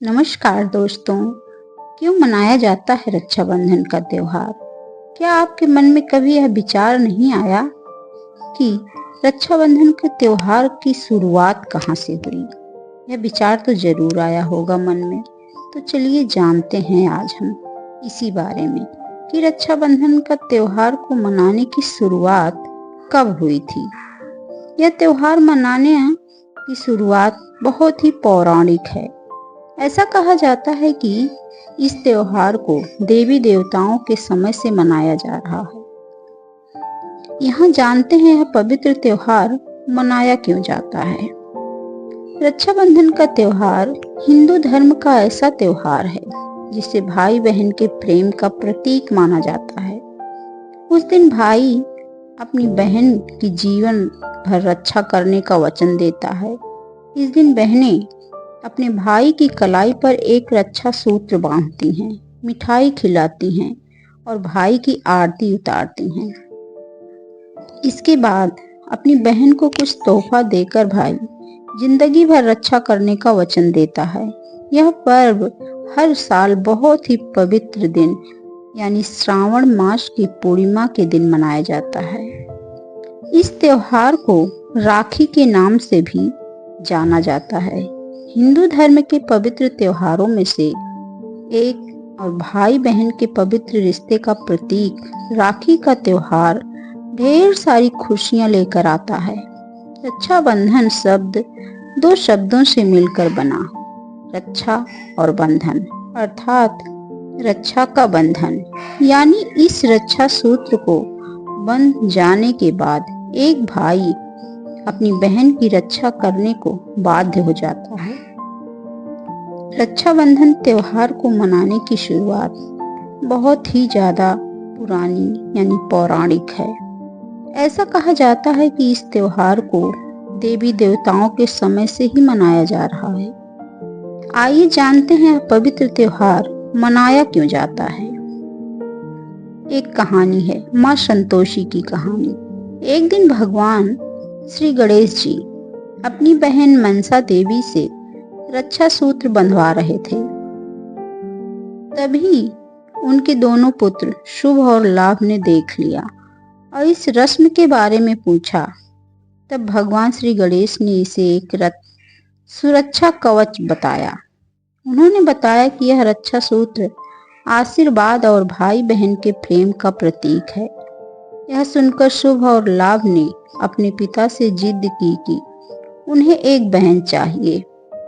नमस्कार दोस्तों। क्यों मनाया जाता है रक्षाबंधन का त्योहार? क्या आपके मन में कभी यह विचार नहीं आया कि रक्षाबंधन के त्योहार की शुरुआत कहाँ से हुई? यह विचार तो जरूर आया होगा मन में। तो चलिए जानते हैं आज हम इसी बारे में कि रक्षाबंधन का त्योहार को मनाने की शुरुआत कब हुई थी। यह त्योहार मनाने की शुरुआत बहुत ही पौराणिक है। ऐसा कहा जाता है कि इस त्योहार को देवी देवताओं के समय से मनाया जा रहा है। यहाँ जानते हैं यह पवित्र त्योहार मनाया क्यों जाता है। रक्षाबंधन का त्योहार हिंदू धर्म का ऐसा त्योहार है जिसे भाई बहन के प्रेम का प्रतीक माना जाता है। उस दिन भाई अपनी बहन की जीवन भर रक्षा करने का वचन देता है। इस दिन बहनें अपने भाई की कलाई पर एक रक्षा सूत्र बांधती हैं, मिठाई खिलाती हैं और भाई की आरती उतारती हैं। इसके बाद अपनी बहन को कुछ तोहफा देकर भाई जिंदगी भर रक्षा करने का वचन देता है। यह पर्व हर साल बहुत ही पवित्र दिन यानी श्रावण मास की पूर्णिमा के दिन मनाया जाता है। इस त्योहार को राखी के नाम से भी जाना जाता है। हिंदू धर्म के पवित्र त्योहारों में से एक और भाई बहन के पवित्र रिश्ते का प्रतीक राखी का त्योहार ढेर सारी खुशियां लेकर आता है। रक्षाबंधन शब्द दो शब्दों से मिलकर बना, रक्षा और बंधन, अर्थात रक्षा का बंधन। यानी इस रक्षा सूत्र को बंध जाने के बाद एक भाई अपनी बहन की रक्षा करने को बाध्य हो जाता है। रक्षाबंधन त्योहार को मनाने की शुरुआत बहुत ही ज्यादा पुरानी यानी पौराणिक है। ऐसा कहा जाता है कि इस त्योहार को देवी देवताओं के समय से ही मनाया जा रहा है। आइए जानते हैं पवित्र त्योहार मनाया क्यों जाता है। एक कहानी है, माँ संतोषी की कहानी। एक दिन भगवान श्री गणेश जी अपनी बहन मनसा देवी से रक्षा सूत्र बंधवा रहे थे। तभी उनके दोनों पुत्र शुभ और लाभ ने देख लिया और इस रस्म के बारे में पूछा। तब भगवान श्री गणेश ने इसे एक सुरक्षा कवच बताया। उन्होंने बताया कि यह रक्षा सूत्र आशीर्वाद और भाई बहन के प्रेम का प्रतीक है। यह सुनकर शुभ और लाभ ने अपने पिता से जिद की कि उन्हें एक बहन चाहिए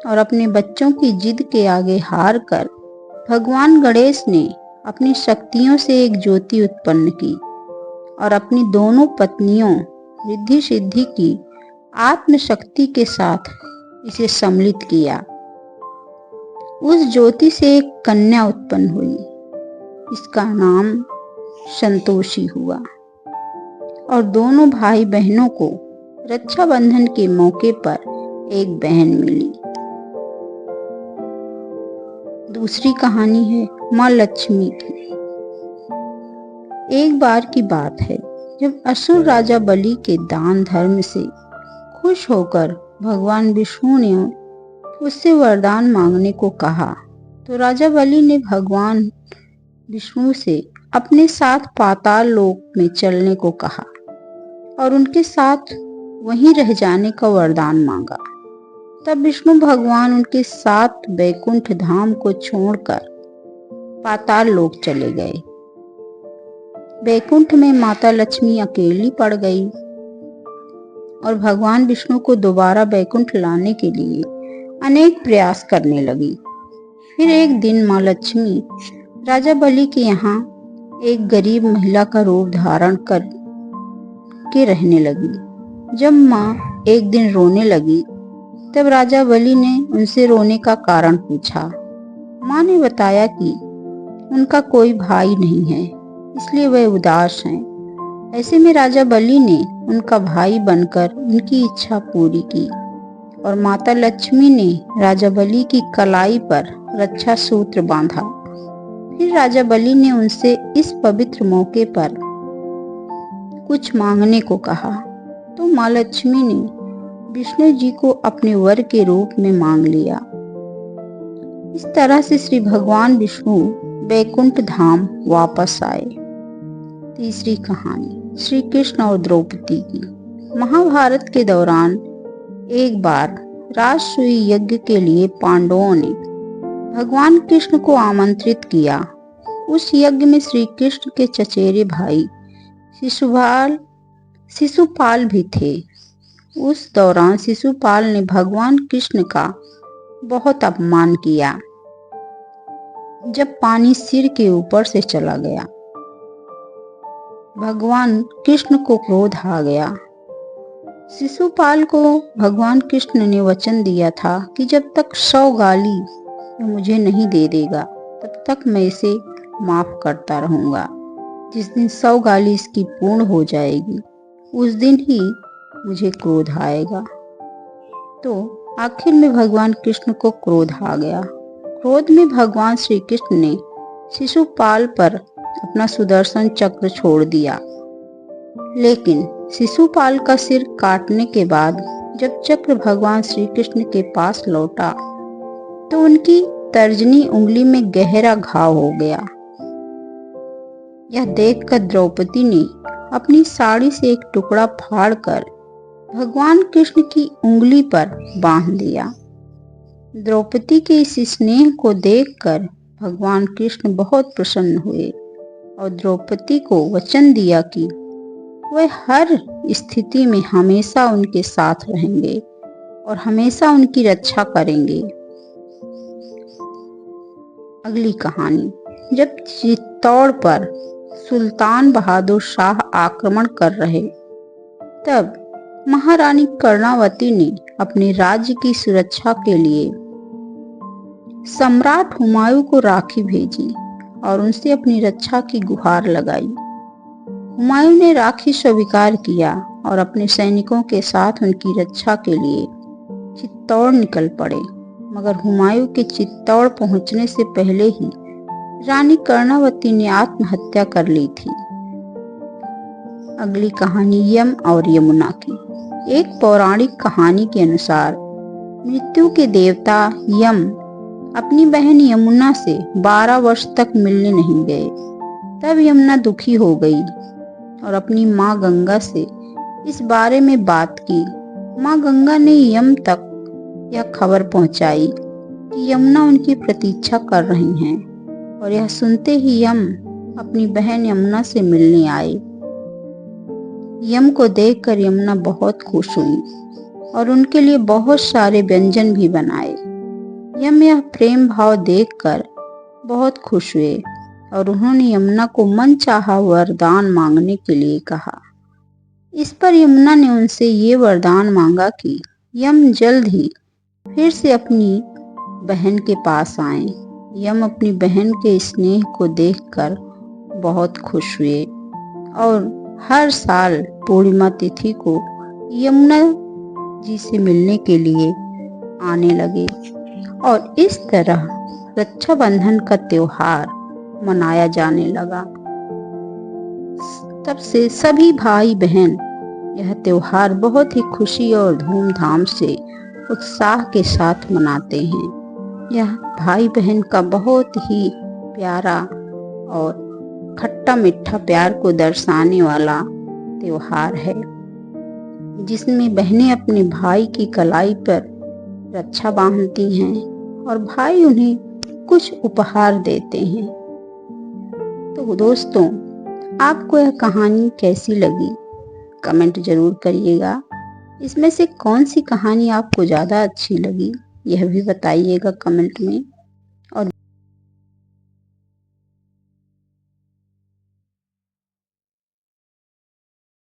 और अपने बच्चों की जिद के आगे हार कर भगवान गणेश ने अपनी शक्तियों से एक ज्योति उत्पन्न की और अपनी दोनों पत्नियों रिद्धि सिद्धि की आत्मशक्ति के साथ इसे सम्मिलित किया। उस ज्योति से एक कन्या उत्पन्न हुई। इसका नाम संतोषी हुआ और दोनों भाई बहनों को रक्षाबंधन के मौके पर एक बहन मिली। दूसरी कहानी है माँ लक्ष्मी की। एक बार की बात है, जब असुर राजा बलि के दान धर्म से खुश होकर भगवान विष्णु ने उससे वरदान मांगने को कहा, तो राजा बलि ने भगवान विष्णु से अपने साथ पाताल लोक में चलने को कहा और उनके साथ वहीं रह जाने का वरदान मांगा। तब विष्णु भगवान उनके साथ वैकुंठ धाम को छोड़कर पाताल लोक चले गए। वैकुंठ में माता लक्ष्मी अकेली पड़ गई और भगवान विष्णु को दोबारा वैकुंठ लाने के लिए अनेक प्रयास करने लगी। फिर एक दिन माँ लक्ष्मी राजा बलि के यहाँ एक गरीब महिला का रूप धारण कर के रहने लगी। जब माँ एक दिन रोने लगी तब राजा बलि ने उनसे रोने का कारण पूछा। माँ ने बताया कि उनका कोई भाई नहीं है, इसलिए वह उदास हैं। ऐसे में राजा बलि ने उनका भाई बनकर उनकी इच्छा पूरी की और माता लक्ष्मी ने राजा बलि की कलाई पर रक्षा सूत्र बांधा। फिर राजा बलि ने उनसे इस पवित्र मौके पर कुछ मांगने को कहा, तो माँ लक्ष्मी ने विष्णु जी को अपने वर के रूप में मांग लिया। इस तरह से श्री भगवान विष्णु बैकुंठ धाम वापस आए। तीसरी कहानी श्री कृष्ण और द्रौपदी की। महाभारत के दौरान एक बार राजसूय यज्ञ के लिए पांडवों ने भगवान कृष्ण को आमंत्रित किया। उस यज्ञ में श्री कृष्ण के चचेरे भाई शिशुपाल भी थे। उस दौरान शिशुपाल ने भगवान कृष्ण का बहुत अपमान किया। जब पानी सिर के ऊपर से चला गया, भगवान कृष्ण को क्रोध आ गया। शिशुपाल को भगवान कृष्ण ने वचन दिया था कि जब तक 100 गाली मुझे नहीं दे देगा तब तक मैं इसे माफ करता रहूंगा। जिस दिन 100 गाली इसकी पूर्ण हो जाएगी उस दिन ही मुझे क्रोध आएगा। तो आखिर में भगवान कृष्ण को क्रोध आ गया। क्रोध में भगवान श्री कृष्ण ने शिशुपाल पर अपना सुदर्शन चक्र छोड़ दिया। लेकिन शिशुपाल का सिर काटने के बाद जब चक्र भगवान श्री कृष्ण के पास लौटा तो उनकी तर्जनी उंगली में गहरा घाव हो गया। यह देखकर द्रौपदी ने अपनी साड़ी से एक टुकड़ा फाड़कर भगवान कृष्ण की उंगली पर बांध दिया। द्रौपदी के इस स्नेह को देखकर भगवान कृष्ण बहुत प्रसन्न हुए और द्रौपदी को वचन दिया कि वे हर स्थिति में हमेशा उनके साथ रहेंगे और हमेशा उनकी रक्षा करेंगे। अगली कहानी जब चित्तौड़ पर सुल्तान बहादुर शाह आक्रमण कर रहे तब महारानी कर्णावती ने अपने राज्य की सुरक्षा के लिए सम्राट हुमायूं को राखी भेजी और उनसे अपनी रक्षा की गुहार लगाई। हुमायूं ने राखी स्वीकार किया और अपने सैनिकों के साथ उनकी रक्षा के लिए चित्तौड़ निकल पड़े। मगर हुमायूं के चित्तौड़ पहुंचने से पहले ही रानी कर्णावती ने आत्महत्या कर ली थी। अगली कहानी यम और यमुना की। एक पौराणिक कहानी के अनुसार मृत्यु के देवता यम अपनी बहन यमुना से 12 वर्ष तक मिलने नहीं गए। तब यमुना दुखी हो गई और अपनी माँ गंगा से इस बारे में बात की। माँ गंगा ने यम तक यह खबर पहुंचाई कि यमुना उनकी प्रतीक्षा कर रही हैं और यह सुनते ही यम अपनी बहन यमुना से मिलने आए। यम को देखकर यमुना बहुत खुश हुई और उनके लिए बहुत सारे व्यंजन भी बनाए। यम यह प्रेम भाव देखकर बहुत खुश हुए और उन्होंने यमुना को मनचाहा वरदान मांगने के लिए कहा। इस पर यमुना ने उनसे ये वरदान मांगा कि यम जल्द ही फिर से अपनी बहन के पास आए। यम अपनी बहन के स्नेह को देखकर बहुत खुश हुए और हर साल पूर्णिमा तिथि को यमुना जी से मिलने के लिए आने लगे और इस तरह रक्षाबंधन का त्योहार मनाया जाने लगा। तब से सभी भाई बहन यह त्योहार बहुत ही खुशी और धूमधाम से उत्साह के साथ मनाते हैं। यह भाई बहन का बहुत ही प्यारा और खट्टा मीठा प्यार को दर्शाने वाला त्योहार है, जिसमें बहनें अपने भाई की कलाई पर रक्षा बांधती हैं और भाई उन्हें कुछ उपहार देते हैं। तो दोस्तों, आपको यह कहानी कैसी लगी कमेंट जरूर करिएगा। इसमें से कौन सी कहानी आपको ज़्यादा अच्छी लगी यह भी बताइएगा कमेंट में। और